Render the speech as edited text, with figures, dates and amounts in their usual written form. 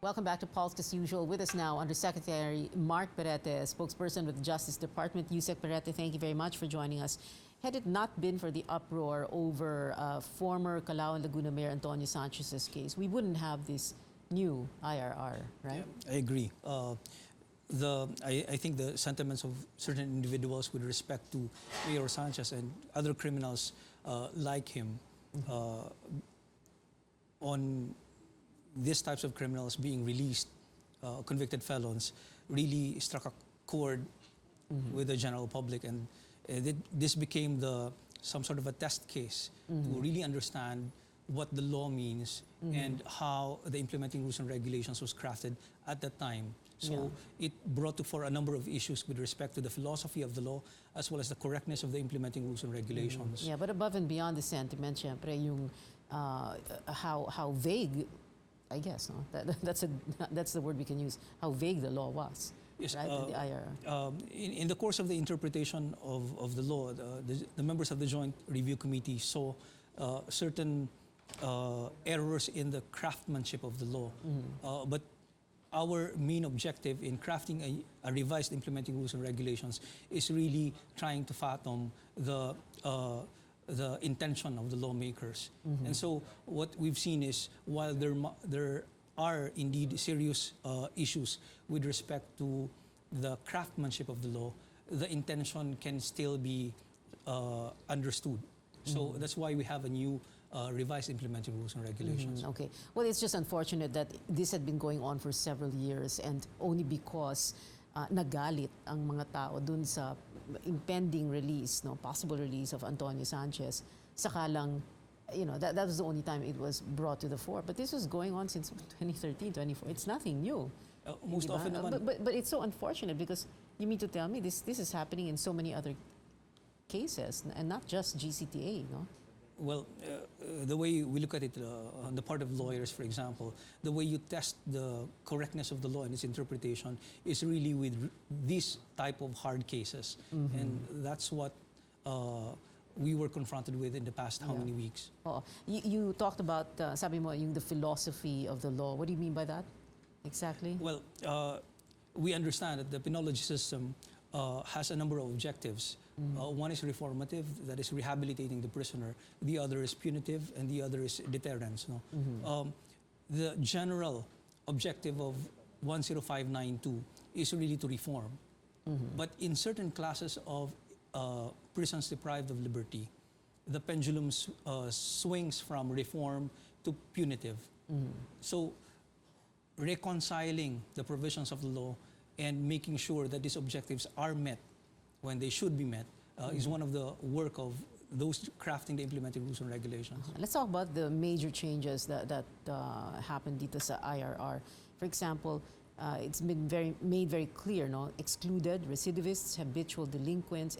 Welcome back to Pulse as usual. With us now, Undersecretary Mark Perete, spokesperson with the Justice Department. Yusek Perete, thank you very much for joining us. Had it not been for the uproar over former Calao and Laguna Mayor Antonio Sanchez's case, we wouldn't have this new IRR, right? Yeah, I agree. I think the sentiments of certain individuals with respect to Mayor Sanchez and other criminals like him on these types of criminals being released, convicted felons, really struck a chord with the general public, and this became some sort of a test case to really understand what the law means and how the implementing rules and regulations was crafted at that time. So it brought to fore a number of issues with respect to the philosophy of the law as well as the correctness of the implementing rules and regulations. Yeah, but above and beyond the sentiment, syempre, yung how vague, I guess, no? That's the word we can use, how vague the law was. Yes, right, the IRR. In the course of the interpretation of the law, the members of the Joint Review Committee saw certain errors in the craftsmanship of the law. But our main objective in crafting a revised implementing rules and regulations is really trying to fathom the intention of the lawmakers. And so what we've seen is, while there are indeed serious issues with respect to the craftsmanship of the law, the intention can still be understood. So that's why we have a new revised implementing rules and regulations. Okay. Well, it's just unfortunate that this had been going on for several years, and only because nagalit ang mga tao dun sa impending release, no, possible release of Antonio Sanchez, saka lang, that was the only time it was brought to the fore. But this was going on since 2013, 2014. It's nothing new. Most often naman. But it's so unfortunate, because you mean to tell me this is happening in so many other cases, and not just GCTA, no? Well, the way we look at it on the part of lawyers, for example, the way you test the correctness of the law and its interpretation is really with these type of hard cases. And that's what we were confronted with in the past how many weeks. Oh, you talked about, sabi mo, the philosophy of the law. What do you mean by that exactly? Well, we understand that the penology system has a number of objectives. One is reformative, that is rehabilitating the prisoner. The other is punitive, and the other is deterrence. No? The general objective of 10592 is really to reform. But in certain classes of prisons deprived of liberty, the pendulum swings from reform to punitive. So reconciling the provisions of the law and making sure that these objectives are met when they should be met is one of the work of those crafting the implementing rules and regulations. Let's talk about the major changes that happened dito sa IRR. For example, it's been made very clear, no? Excluded recidivists, habitual delinquents,